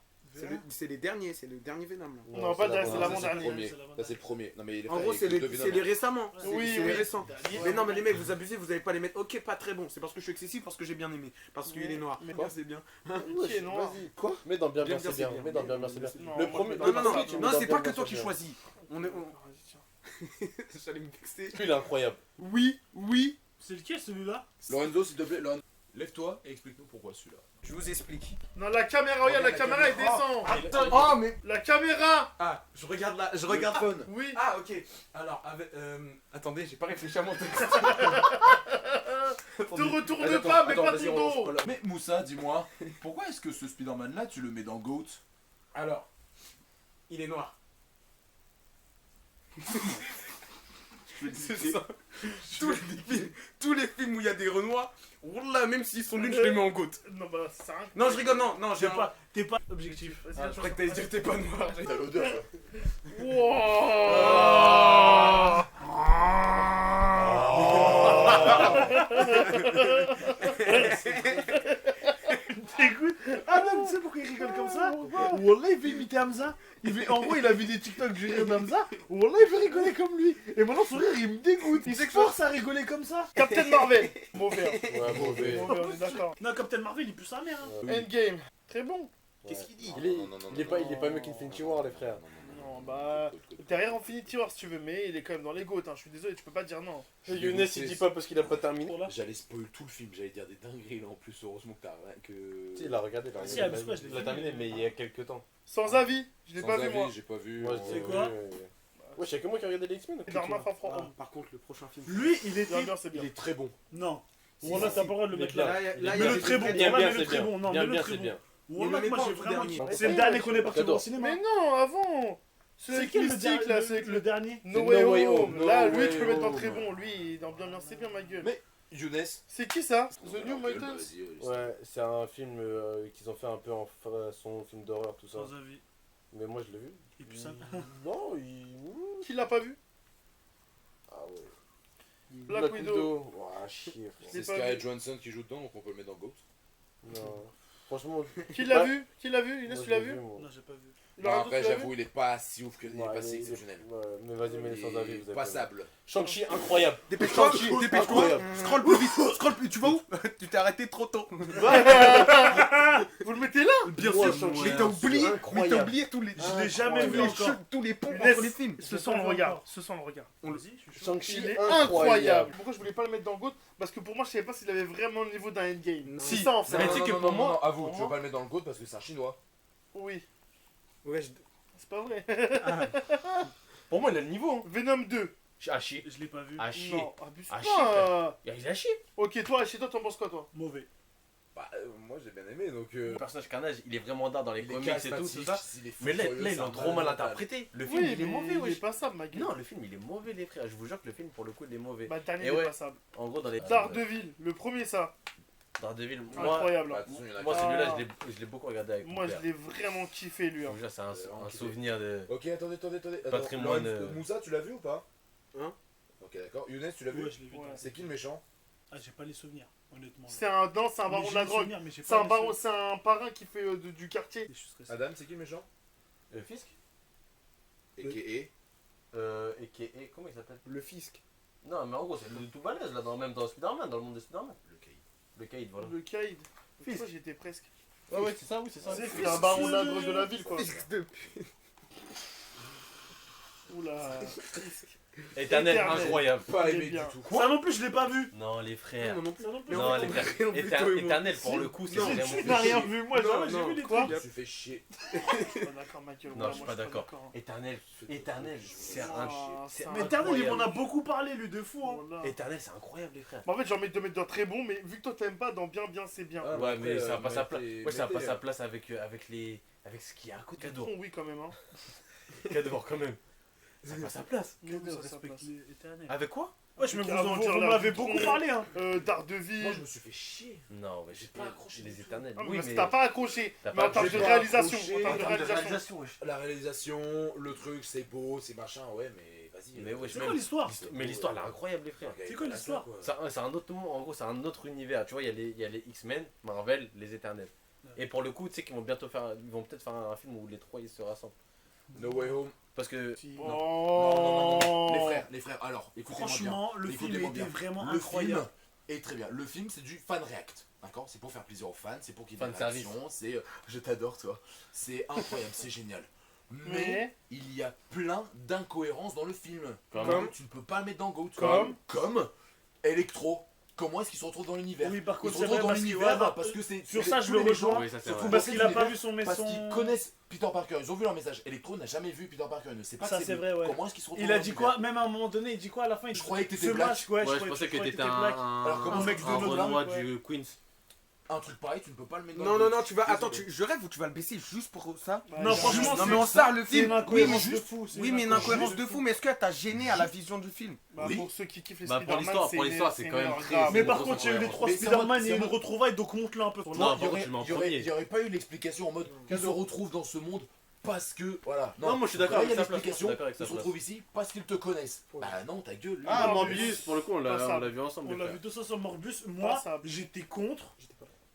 C'est les derniers, c'est le dernier Venom là. Non, pas derrière, c'est Non, ça, l'avant-dernier. le premier. c'est l'avant-dernier. Ça, c'est le premier. Non, mais les En frères, gros, ils c'est écoutent les, de c'est Venom. les récemment. Oui, C'est oui. les récents. Dernier. Mais non, mais les mecs, vous abusez, vous allez pas les mettre. Ok, pas très bon. C'est parce que je suis excessif, parce que j'ai bien aimé. Parce qu'il est noir. Mais Quoi, c'est bien. Qui est noir? Vas-y, quoi? Mets dans bien, bien, c'est bien. Mets dans bien, bien, c'est bien. Non, Le moi, premier. je Non, mets non, pas non, ça, tu non, mets c'est dans pas bien, que toi bien, qui c'est choisis. On est. Vas-y, tiens. J'allais me vexer. Lui, il est incroyable. Oui. C'est lequel celui-là? Lorenzo, s'il te plaît, Lorenzo, lève-toi et explique-nous pourquoi celui-là. Je vous explique. Non, la caméra, regarde, la caméra, elle descend. Attends, oh, mais. La caméra. Ah, je regarde là. Je regarde. Phone. Oui. Ah, ok. Alors, avec. Attendez, j'ai pas réfléchi à mon texte. Te retourne pas, mais pas ton dos. Mais Moussa, dis-moi, pourquoi est-ce que ce Spider-Man là, tu le mets dans GOAT? Alors, il est noir. C'est ça. Tous les films où il y a des renois, wallah, même s'ils sont nuls, je les mets en goutte. Non, bah, c'est un. Non, je rigole, non, j'ai T'es pas objectif. Vas-y, Ah, je croyais que t'allais dire que t'es pas noir. T'as l'odeur. T'écoutes? Ah non, tu sais pourquoi il rigole comme ça? Wallah, il veut imiter Hamza. En gros, il a vu des TikTok du rire d'Hamza. Wallah, il veut rigoler comme lui. Et maintenant, son rire, il me dégoûte. Il se force à rigoler comme ça. Captain Marvel. Mauvais. hein. Ouais, mauvais. Mauvais, on est d'accord. Non, Captain Marvel, il pue sa mère. Hein. Endgame. Très bon. Qu'est-ce qu'il dit? Il est pas mieux qu'Infinity War, les frères. Non, bah. Derrière Infinity War si tu veux, mais il est quand même dans les GOAT. Hein. Je suis désolé, tu peux pas dire non. Younes, il dit pas parce qu'il a pas terminé. J'allais spoil tout le film, j'allais dire des dingueries là en plus, heureusement que t'as rien que. Si, il a regardé, il a Si, regardé. Absquat, je l'ai Il l'a fini. terminé, mais il y a quelques temps. Sans avis. Je l'ai Sans pas vu avis, moi. j'ai pas vu. Moi, C'est quoi? Ouais, c'est que moi qui a regardé les X-Men. Norman Fafran. Ah, par contre, le prochain film. Lui, il était. L'ambiance c'est bien. Il est très bon. Non. Si, Wallah, si, t'as si. pas le droit de le Il est mettre bien. là. Là, Il est il y Mais a le des très bon, trucs- Bien, Wallah, bien, mais le c'est très bien. bon. Non, Bien, mais le bien, très c'est bon. bien. Wallah, Mais moi pas j'ai le vraiment. dernier. C'est le dernier qu'on est parti Cadeau. voir au cinéma. Mais non, avant. C'est Celui quel mystique là, c'est avec le dernier? No No Way Way Home. Home. Là, No lui, tu Way peux mettre dans Home. très bon. Lui, dans bien, c'est bien ma gueule. Mais Younes. C'est qui ça? The New Mutants? Ouais, c'est un film qu'ils ont fait un peu en façon film d'horreur, tout ça. Sans avis. Mais moi, je l'ai vu. Il pue sa mère. Non, il. Qui l'a pas vu? Ah ouais. Black Widow. Ouah, chier, frère. l'ai C'est pas Scarlett vu. Johansson qui joue dedans, donc on peut le mettre dans GOAT. Non. Franchement. Qui l'a Ouais. vu? Qui l'a vu? Inès, moi, tu je l'as l'ai vu? moi. Non, j'ai pas vu. Non, Lorenzo, après, tu l'as vu? j'avoue, il est pas si ouf que. Il est Ouais, pas mais si exceptionnel. Ouais, mais vas-y, mets les sans avis, vous avez. Passable. Shang-Chi, incroyable. Dépêche-toi, Shang-Chi, dépêche-toi. incroyable. Scroll plus vite. Scroll plus. Tu vas où? Tu t'es arrêté trop tôt. Vous le mettez là? Bien Ouais, sûr. Shang-Chi, Mais t'as oublié. incroyable. Mais t'as oublié tous les. Je l'ai jamais tous vu les encore. jeux, tous les ponts Inès, entre les films. Ce son le regarde. Ce son le regarde. Vas-y, je suis chaud. Shang-Chi, Il est incroyable. incroyable. Pourquoi je voulais pas le mettre dans GOAT? Parce que pour moi, je savais pas s'il avait vraiment le niveau d'un endgame. Si. C'est ça en fait. Mais tu sais que pour moi- avoue, tu pour veux pas le mettre dans le GOAT parce que c'est un chinois. Oui, Ouais, c'est pas vrai. Pour moi, il a le niveau. Hein. Venom 2. À chier. Je l'ai pas vu. À chier. Non, abuse Ah, pas. Il a chier. Ok, toi, chez toi, t'en penses quoi, toi? Mauvais. Bah, moi j'ai bien aimé donc. Le personnage Carnage, il est vraiment dans les il est comics et tout, charismatique, tout ça. il est fou Mais là, furieux, ils c'est l'ont un trop mal malade. interprété. Le film, Oui, il est mais mauvais, il est wesh. passable, ma gueule. Non, le film, il est mauvais, les frères. Je vous jure que le film, pour le coup, il est mauvais. Bah, le dernier, Et il est ouais. passable. En gros, dans les. Daredevil, le premier, ça. Daredevil, moi, Incroyable. Bah, hein. attention, il y en a moi qui- celui-là, je l'ai beaucoup regardé avec Moi, mon je père. l'ai vraiment kiffé, lui. Je hein. vous jure, c'est Vraiment un kiffé. souvenir de. Ok, attendez. Attends, Patrimoine, Lorenzo, Moussa, tu l'as vu ou pas? Hein? Ok, d'accord. Younes, tu l'as vu? Ouais, je l'ai vu. Ouais. C'est qui le méchant? Ah, j'ai pas les souvenirs, honnêtement. C'est un, non, c'est un Mais baron j'ai de la les drogue. souvenirs, mais j'ai C'est pas un les baron, souvenirs. c'est un parrain qui fait du quartier. Je suis stressé. Adam, c'est qui le méchant? Fisk Et Et qui est. Comment il s'appelle Le fisc. Non, mais en gros, c'est le tout balèze, là, même dans Spider-Man, dans le monde de Spider-man. le Caïd. Le Caïd, voilà. Le Kaïd. Fils. Moi, j'étais presque. Ouais, ouais, c'est ça, oui, c'est ça. C'est un baron nagre de la ville, quoi. Fils de Oula. Éternel, Éternel. incroyable. Pas Il est aimé du bien. tout. Ça non plus, je l'ai pas vu. Non, les frères. Non, non plus. Ça non plus. Non, Mais les on frères. comprend rien, plutôt, et moi. Éternel, pour le coup, c'est Non, vraiment. Tu n'as rien vu, moi, Non, j'ai non. vu les Quoi trucs. Je me suis fait chier. D'accord, Michael. Non, ouais, je suis moi, pas d'accord. hein. Éternel, Éternel, c'est Ah, un. c'est c'est un- Mais Éternel, il m'en a incroyable. beaucoup parlé, lui, de fou. Hein. Voilà. Éternel, c'est incroyable, les frères. Bah, en fait, j'ai envie de te mettre dans très bon, mais vu que toi t'aimes pas, dans bien, c'est bien. Ah, Ouais, après, mais ça n'a pas sa place. mettez- Ouais, ça n'a pas mettez, sa place avec les. Avec ce qu'il y a à côté. Cador. Oui, quand même. Hein. Cador, quand même. Ça n'a pas sa place. Oui, ça, ça Respecte passe. les Éternels. Avec quoi? Ouais, je me Avant de dire vous la m'avez Vitron. beaucoup parlé, hein. Daredevil. Moi, je me suis fait chier. Non, mais j'ai pas pas accroché accroché du les tout. éternels. Ah, mais Oui, parce mais. que t'as pas accroché. T'as Mais pas en termes de accroché. réalisation. Accroché. En En termes de termes de réalisation. réalisation, wesh. La réalisation, le truc, c'est beau, c'est machin, ouais, mais vas-y. Mais wesh, C'est même. quoi l'histoire? Mais l'histoire, elle est incroyable, les frères. C'est quoi l'histoire? C'est un autre monde, en gros, c'est un autre univers. Tu vois, il y a les X-Men, Marvel, les Éternels. Ouais. Et pour le coup, tu sais qu'ils vont bientôt faire. Ils vont peut-être faire un film où les trois ils se rassemblent. No Way Home. Parce que. Si. Non, non, non, non. Oh. Les frères, alors, écoutez-moi bien. Franchement, le film Écoutez-moi était bien. vraiment Le incroyable. film est très bien. Le film, c'est du fan react. D'accord? C'est pour faire plaisir aux fans, c'est pour qu'il y ait Fan des service. réactions, c'est je t'adore toi. C'est incroyable, c'est génial. Mais Mais il y a plein d'incohérences dans le film. Comme Tu ne peux pas le mettre dans Goat. Comme Electro. Comment est-ce qu'il se retrouve dans l'univers? Oui, par Il contre, se c'est retrouve vrai, dans parce qu'il l'univers va- parce que c'est. Sur c'est ça, tous je le les méchants. rejoins. Oui, ça c'est Surtout vrai. Parce qu'il a l'univers, pas vu son Parce maison. qu'ils connaissent Peter Parker, ils ont vu leur message. Electro n'a jamais vu Peter Parker, il ne sait pas Ça, que c'est lui. vrai, ouais. Comment est-ce qu'il se retrouve Il a dans dit l'univers? quoi? Même à un moment donné, il dit quoi à la fin? Je croyais que t'étais Ce black. masque, Ouais, je pensais que croyais t'étais black. Alors, comment un mec ça- de un notre Renoir langue, du Queens. Un truc pareil, tu ne peux pas le mettre dans Non, le non, Goat. non, tu vas. Attends, Désolé. je rêve ou tu vas le baisser juste pour ça? Bah, Non, il y a- franchement, Non, mais on sort le c'est une film. Oui, mais incohérence de juste. fou. c'est Oui, mais une incohérence de de fou. Mais est-ce que t'as gêné à la vision du film? Bah, Oui. pour ceux qui kiffent les Bah, pour Spider-Man, l'histoire, c'est pour l'histoire, une- c'est une quand même erreur très- grave. Mais c'est par une contre, il y a eu les grosse 3 Mais c'est en Spider-Man, mode- il y a eu c'est une en mode- retrouvaille, donc monte-le un peu. Non, Il y par contre, aurait, tu le mets en il y aurait- premier. il y aurait pas eu l'explication en mode il se retrouve dans ce monde parce que voilà. Non, moi, je suis d'accord Là, il y a avec sa place, l'explication. je suis d'accord avec sa Il se place. retrouve ici parce qu'ils te connaissent. Bah non, ta gueule. lui. Ah, Non, Morbius, pour le coup, on Pas ça. l'a vu ensemble. On les l'a frères. vu tous ensemble, Morbius. Moi, ça. j'étais contre,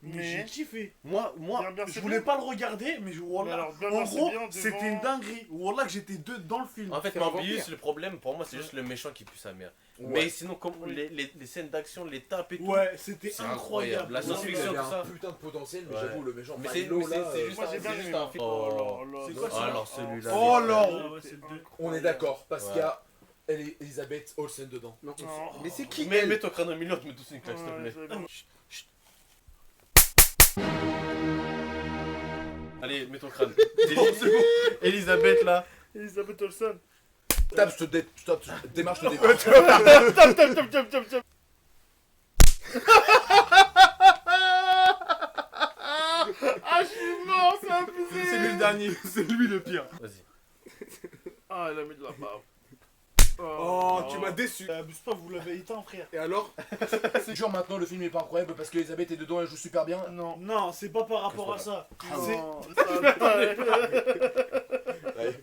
mais Mais- j'ai kiffé. Moi, Bien, Je c'est voulais bien. pas le regarder, mais Mais voilà. alors, bien, En c'est gros, bien devant- c'était une dinguerie. Wallah que j'étais dans le film. En fait, C'est un Morbius, vampire. le problème pour moi, c'est juste le méchant qui pue sa mère. Ouais. Mais sinon, comme les scènes d'action, les tapes et tout. Ouais, c'était C'est incroyable. La Moi, il science-fiction, avait tout ça. un putain de potentiel, mais Ouais. j'avoue, le méchant Mais Milo, c'est là, juste Moi, j'ai bien c'est juste aimé. un film. Oh là là. C'est quoi, Ah, ça alors celui-là. Oh les là frères. ouais, c'est le deux. on est d'accord, parce Ouais. qu'il y a Elisabeth Olsen dedans. Non. Non. Mais c'est qui Mets elle? ton crâne au milieu, tu mets tous une claque, s'il te Ouais, plaît. j'avais bien- Allez, mets ton crâne. Elisabeth là. Elisabeth Olsen. Tape, je te démarche, je te Tap, démarche. tap, tap, tap, tap, tap. Ah, je suis mort, c'est abusé. C'est lui le dernier, c'est lui le pire. Vas-y. Ah, elle a mis de la barbe. Oh, tu m'as déçu. Abuse pas, vous l'avez éteint, frère. Et alors? C'est genre maintenant, le film est pas incroyable parce qu'Elisabeth est dedans, elle joue super bien. Non. Non, c'est pas par rapport à ça. C'est- Non, ça-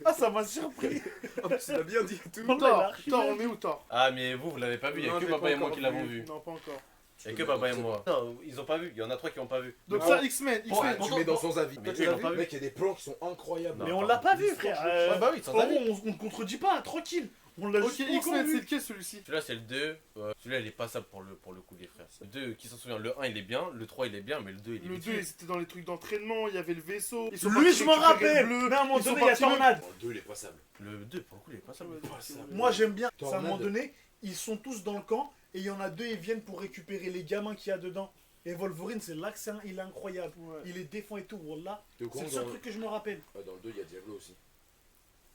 Ah, ça m'a surpris. Oh, tu l'as bien dit et tout. Thor, Thor, on est où Thor? Ah, mais vous l'avez pas vu, il y a Non, que j'ai papa pas et moi encore qui l'avons vu. vu. Non, pas encore. Il y a que papa et moi. Non, ils ont pas vu, il y en a trois qui ont pas vu. Donc Bon. ça, X-Men, Ouais, X-Men. tu mets dans son avis. Mais Toi, tu ils l'as l'ont vu pas vu. Mec, il y a des plans qui sont incroyables. Mais Non, on par l'a pas vu, l'histoire, frère. Ouais, bah oui, sans Frérot, avis. on contredit pas, tranquille. On l'a Ok, juste pas encore X-Men, c'est vu. lequel celui-ci? Celui-là, c'est le 2. Celui-là, il est passable pour le coup, les frères. Le 2, qui s'en souvient, le 1 il est bien, le 3 il est bien, mais le 2 il est Le vite 2, fait. ils étaient dans les trucs d'entraînement, il y avait le vaisseau. Ils sont Lui, partis je m'en récupérer rappelle. le bleu. Mais à un moment Ils sont donné, il y a partis même- Tornade. Le 2, il est passable. Le 2, pour le coup, il est passable. Moi, j'aime bien. C'est à un Tornade. moment donné, ils sont tous dans le camp et il y en a deux, ils viennent pour récupérer les gamins qu'il y a dedans. Et Wolverine, c'est là que il est incroyable. Ouais. Il les défend et tout, wallah. T'es au C'est courant le seul dans... truc que je me rappelle. Ouais, dans le 2, il y a Diablo aussi.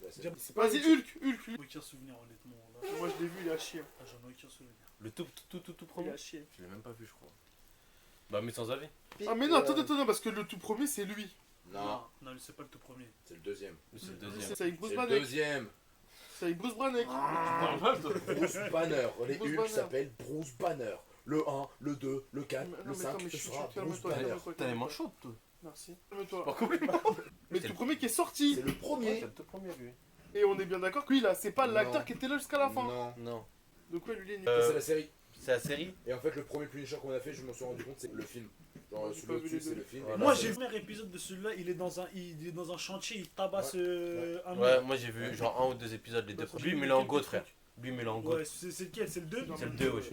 Là, c'est- Diablo. c'est pas Vas-y, Hulk, Hulk. Aucun souvenir, honnêtement. Là. Moi, je l'ai vu, il a chier. Ah, j'en ai aucun souvenir. Le tout Il premier. a chier. Je l'ai même pas vu, je crois. Bah, mais sans avis. Ah, mais non, attends, parce que le tout premier, c'est lui. Non, Non, c'est pas le tout premier. c'est le deuxième. C'est le deuxième. C'est avec Bruce C'est le Banner. deuxième. C'est avec Bruce Banner. Bruce Banner. Les Bruce Hulk Banner. s'appellent Bruce Banner. Le 1, le 2, le 4, Non, le mais 5, attends, mais ce je suis sera calme-toi, Bruce Banner. calme-toi, T'as les calme-toi. mains chaudes, toi. Merci. Calme-toi. Pas cool. Mais le tout premier qui est sorti. C'est le Ouais, premier. c'est le tout premier, lui. Et on est bien d'accord que lui, là, c'est pas Non. l'acteur qui était là jusqu'à la fin. Non. Non. De quoi lui, il est né C'est la série. C'est la série. Et en fait, le premier Punisher qu'on a fait, je m'en suis rendu compte, c'est le film. Genre, J'ai celui pas vu au-dessus, les c'est deux. le film. Voilà. Et Moi, là, j'ai c'est- vu le premier épisode de celui-là, il est dans un chantier, il tabasse un Ouais, mec. moi j'ai vu genre un ou deux épisodes, les deux. Bah, Lui, il met le en goat, frère. Lui, il met le en goat. Ouais, c'est lequel? C'est le 2? C'est le 2, wesh.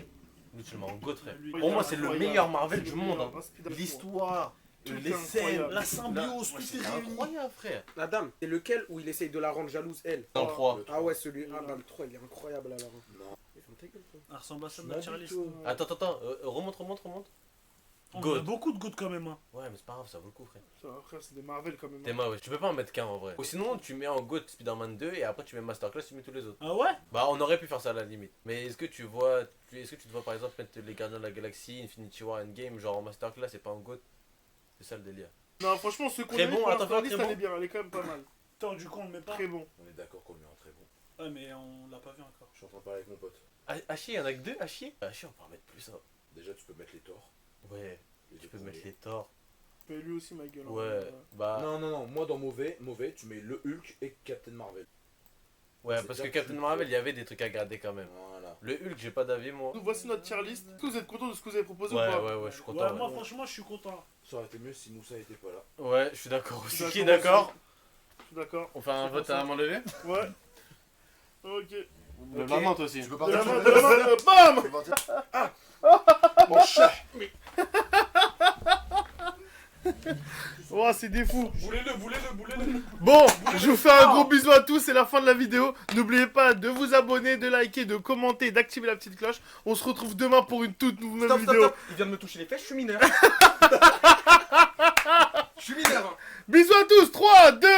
Lui, tu le mets en goat, frère. Lui, Pour moi, c'est le incroyable. meilleur Marvel du monde. hein. Un Spider-Man. L'histoire, Tout Les est incroyable. scènes. La symbiose, tout est réuni. Incroyable, frère. La dame, c'est lequel où il essaye de la rendre jalouse, elle? Dans le 3. Ah ouais, celui. Ah bah le 3, il est incroyable alors. Non. Mais ferme ta gueule, toi. Elle ressemble à ça de Pas la du Charlie. tout. Attends, remonte. On a Good. beaucoup de gouttes quand même. Hein. Ouais, mais c'est pas grave, ça vaut le coup, frère. Ça, frère, c'est des Marvel quand même. T'es ouais. Tu peux pas en mettre qu'un en vrai. Ou sinon, tu mets en GOAT Spider-Man 2 et après tu mets Masterclass, tu mets tous les autres. Ah ouais? Bah, on aurait pu faire ça à la limite. Mais est-ce que tu te vois par exemple mettre les Gardiens de la Galaxie, Infinity War, Endgame, genre en Masterclass et pas en GOAT? C'est ça le délire. Non, franchement, ce qu'on Très a mis bon, pour attends, l'instant, la très liste, bon. elle est bien, elle est quand même pas mal. Attends, du coup, on le met pas. Très bon. On est d'accord qu'on lui en très bon. Ouais, mais on l'a pas vu encore. Je suis en train de parler avec mon pote. Hachi, y'en a que deux, Hachi? Hachi, on peut en mettre plus, ça. Déjà, tu peux mettre les torts. Ouais, Les tu deux peux mettre premiers. les torts. Mais lui aussi, ma gueule. Ouais, bah. Non, moi dans mauvais, tu mets le Hulk et Captain Marvel. Ouais, C'est parce que déjà Captain plus Marvel, fort. il y avait des trucs à garder quand même. Voilà. Le Hulk, j'ai pas d'avis, moi. Nous voici notre tier list. Est-ce que vous êtes content de ce que vous avez proposé ou Ouais, pas ouais, je suis Ouais, content. moi, Ouais, franchement, je suis content. Ça aurait été mieux si Moussa était pas là. Ouais, je suis d'accord Je aussi. suis Qui est d'accord d'accord? Je suis d'accord. On fait un C'est vote pour ça. à main levée? Ouais. Ok. Le maman, toi aussi. Tu peux De partir la sur main, le de la main, bam! Tu peux partir. Mon chat. Oh, c'est des fous. Boulez-le. Bon, je vous fais un gros bisou à tous, c'est la fin de la vidéo. N'oubliez pas de vous abonner, de liker, de commenter, d'activer la petite cloche. On se retrouve demain pour une toute nouvelle vidéo. Il vient de me toucher les fesses, je suis mineur. Je suis mineur. Bisous à tous, 3, 2, 1.